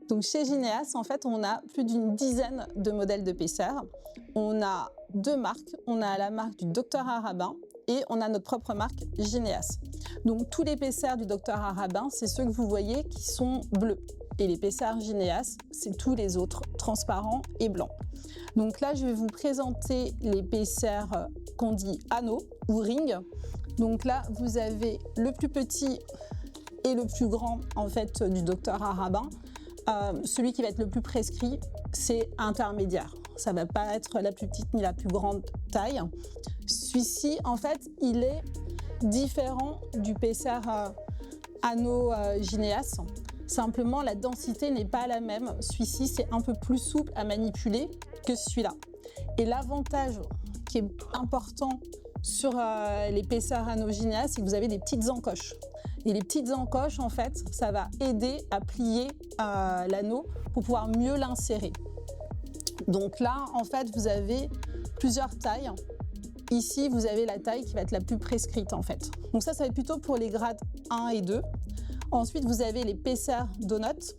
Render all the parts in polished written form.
Donc chez Gineas, en fait, on a plus d'une dizaine de modèles de PCR. On a deux marques. On a la marque du Dr Arabin et on a notre propre marque Gineas. Donc tous les PCR du Dr Arabin, c'est ceux que vous voyez qui sont bleus. Et les PCR Gineas, c'est tous les autres, transparents et blancs. Donc là, je vais vous présenter les PCR qu'on dit anneaux ou ring. Donc là, vous avez le plus petit et le plus grand en fait du Dr Arabin. Celui qui va être le plus prescrit, c'est intermédiaire. Ça ne va pas être la plus petite ni la plus grande taille. Celui-ci, en fait, il est différent du PCR anneau Gineas. Simplement, la densité n'est pas la même. Celui-ci, c'est un peu plus souple à manipuler que celui-là. Et l'avantage qui est important sur les PCR anneau Gineas, c'est que vous avez des petites encoches. Et les petites encoches, en fait, ça va aider à plier l'anneau pour pouvoir mieux l'insérer. Donc là, en fait, vous avez plusieurs tailles. Ici, vous avez la taille qui va être la plus prescrite, en fait. Donc ça va être plutôt pour les grades 1 et 2. Ensuite, vous avez les PCR donuts.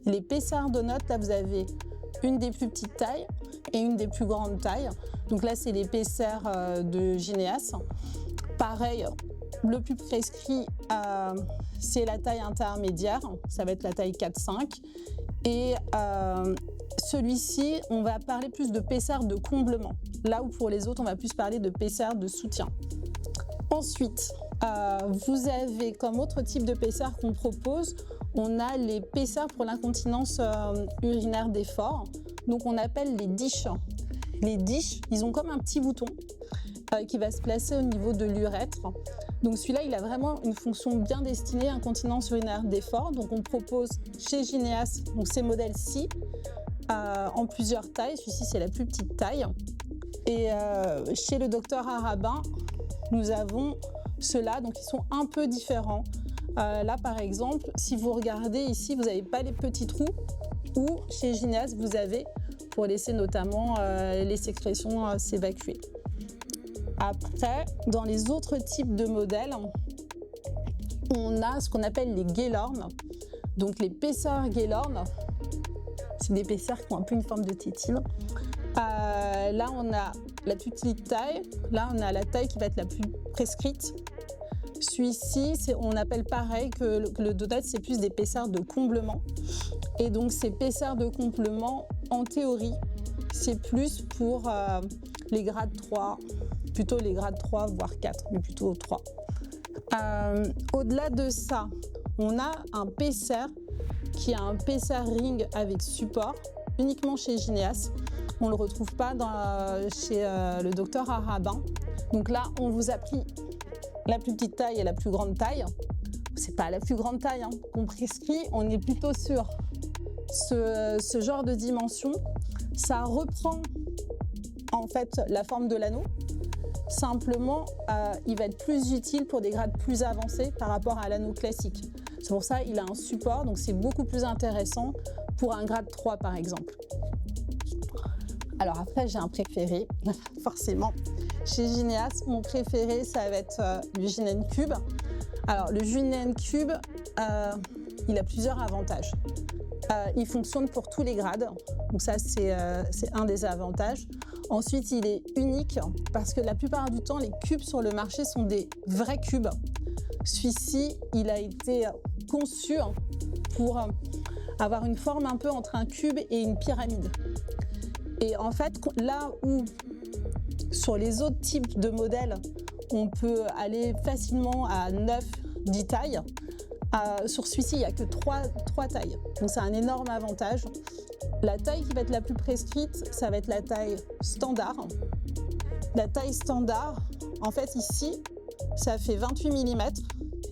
Les PCR donuts, là, vous avez une des plus petites tailles et une des plus grandes tailles. Donc là, c'est les PCR de Gineas. Pareil, le plus prescrit, c'est la taille intermédiaire. Ça va être la taille 4-5. Et celui-ci, on va parler plus de PCR de comblement. Là où pour les autres, on va plus parler de PCR de soutien. Ensuite, vous avez comme autre type de PCR qu'on propose, on a les PCR pour l'incontinence urinaire d'effort. Donc on appelle les DISH. Les DISH, ils ont comme un petit bouton qui va se placer au niveau de l'urètre. Donc celui-là, il a vraiment une fonction bien destinée à incontinence urinaire d'effort. Donc on propose chez Gineas donc ces modèles-ci en plusieurs tailles. Celui-ci, c'est la plus petite taille. Et chez le Dr Arabin, nous avons ceux-là, donc ils sont un peu différents. Là, par exemple, si vous regardez ici, vous n'avez pas les petits trous, ou chez Gineas, vous avez pour laisser notamment les sécrétions s'évacuer. Après, dans les autres types de modèles, on a ce qu'on appelle les Gaylorn. Donc les PCR Gaylorn, c'est des PCR qui ont un peu une forme de tétine. Là, on a la plus petite taille. Là, on a la taille qui va être la plus prescrite. Celui-ci, on appelle pareil que le donut, c'est plus des PCR de comblement. Et donc, ces PCR de comblement, en théorie, c'est plus pour les grades 3, plutôt les grades 3, voire 4, mais plutôt 3. Au-delà de ça, on a un PCR qui est un PCR ring avec support, uniquement chez Gineas. On ne le retrouve pas chez le Dr Arabin. Donc là, on vous a pris la plus petite taille et la plus grande taille. C'est pas la plus grande taille qu'on prescrit, on est plutôt sur ce genre de dimension. Ça reprend en fait la forme de l'anneau. Simplement, il va être plus utile pour des grades plus avancés par rapport à l'anneau classique. C'est pour ça qu'il a un support, donc c'est beaucoup plus intéressant pour un grade 3 par exemple. Alors après, j'ai un préféré, forcément. Chez Gineas, mon préféré, ça va être le Ginen Cube. Alors le Ginen Cube, il a plusieurs avantages. Il fonctionne pour tous les grades, donc ça c'est un des avantages. Ensuite, il est unique parce que la plupart du temps, les cubes sur le marché sont des vrais cubes. Celui-ci, il a été conçu pour avoir une forme un peu entre un cube et une pyramide. Et en fait, là où sur les autres types de modèles, on peut aller facilement à 9-10 tailles, sur celui-ci, il n'y a que 3 tailles. Donc c'est un énorme avantage. La taille qui va être la plus prescrite, ça va être la taille standard. La taille standard, en fait ici, ça fait 28 mm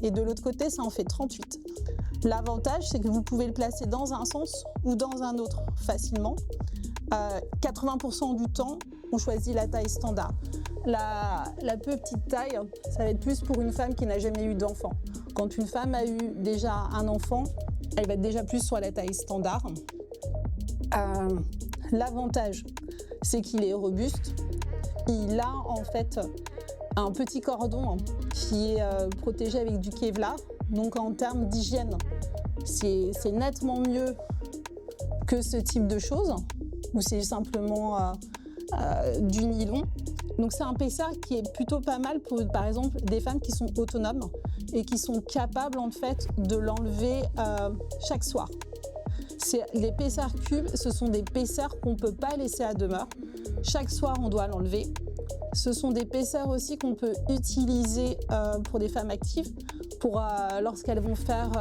et de l'autre côté, ça en fait 38. L'avantage, c'est que vous pouvez le placer dans un sens ou dans un autre facilement. 80% du temps, on choisit la taille standard. La plus petite taille, ça va être plus pour une femme qui n'a jamais eu d'enfant. Quand une femme a eu déjà un enfant, elle va être déjà plus sur la taille standard. L'avantage, c'est qu'il est robuste. Il a en fait un petit cordon qui est protégé avec du Kevlar. Donc en termes d'hygiène, c'est nettement mieux que ce type de choses, où c'est simplement du nylon. Donc c'est un paisseur qui est plutôt pas mal pour, par exemple, des femmes qui sont autonomes et qui sont capables en fait de l'enlever chaque soir. Les paisseurs cubes, ce sont des paisseurs qu'on ne peut pas laisser à demeure. Chaque soir, on doit l'enlever. Ce sont des paisseurs aussi qu'on peut utiliser pour des femmes actives, lorsqu'elles vont faire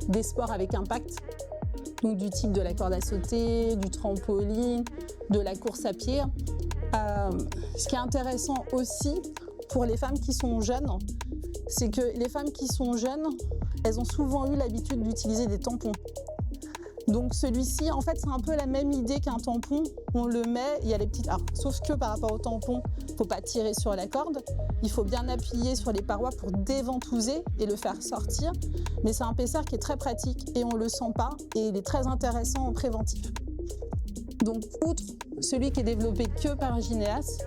des sports avec impact, donc du type de la corde à sauter, du trampoline, de la course à pied. Ce qui est intéressant aussi pour les femmes qui sont jeunes, c'est que les femmes qui sont jeunes, elles ont souvent eu l'habitude d'utiliser des tampons. Donc celui-ci, en fait, c'est un peu la même idée qu'un tampon. On le met, il y a les petites... Alors, sauf que par rapport au tampon, il ne faut pas tirer sur la corde. Il faut bien appuyer sur les parois pour déventouser et le faire sortir. Mais c'est un paisseur qui est très pratique et on ne le sent pas. Et il est très intéressant en préventif. Donc, outre celui qui est développé que par Gineas,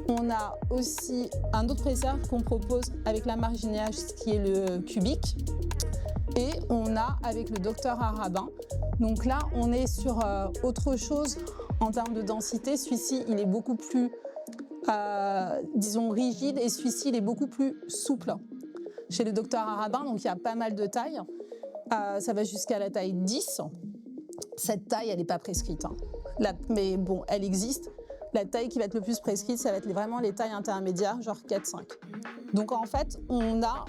on a aussi un autre paisseur qu'on propose avec la marque Gineas qui est le Cubic. Et on a avec le Dr Arabin. Donc là, on est sur autre chose en termes de densité. Celui-ci, il est beaucoup plus, disons, rigide et celui-ci, il est beaucoup plus souple. Chez le Dr Arabin, donc il y a pas mal de tailles. Ça va jusqu'à la taille 10. Cette taille, elle n'est pas prescrite. Mais bon, elle existe. La taille qui va être le plus prescrite, ça va être vraiment les tailles intermédiaires, genre 4-5. Donc en fait, on a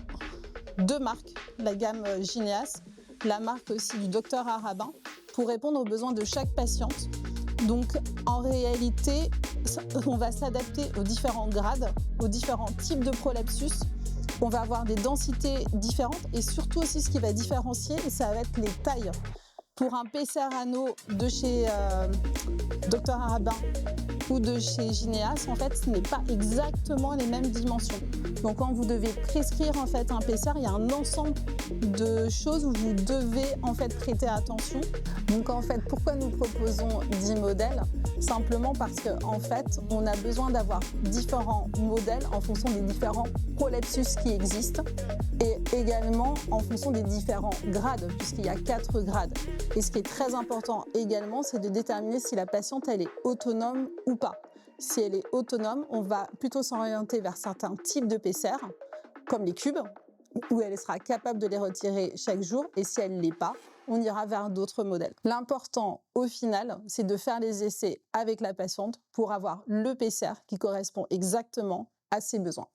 deux marques, la gamme Gineas, la marque aussi du Dr Arabin, pour répondre aux besoins de chaque patiente. Donc en réalité, on va s'adapter aux différents grades, aux différents types de prolapsus. On va avoir des densités différentes et surtout aussi ce qui va différencier, ça va être les tailles. Pour un paisseur anneau de chez Dr Arabin ou de chez Gineas, en fait, ce n'est pas exactement les mêmes dimensions. Donc, quand vous devez prescrire en fait un paisseur, il y a un ensemble de choses où vous devez en fait prêter attention. Donc, en fait, pourquoi nous proposons 10 modèles? Simplement parce qu'en fait, on a besoin d'avoir différents modèles en fonction des différents prolapsus qui existent et également en fonction des différents grades, puisqu'il y a 4 grades. Et ce qui est très important également, c'est de déterminer si la patiente elle est autonome ou pas. Si elle est autonome, on va plutôt s'orienter vers certains types de paisseurs, comme les cubes, où elle sera capable de les retirer chaque jour. Et si elle ne l'est pas, on ira vers d'autres modèles. L'important, au final, c'est de faire les essais avec la patiente pour avoir le paisseur qui correspond exactement à ses besoins.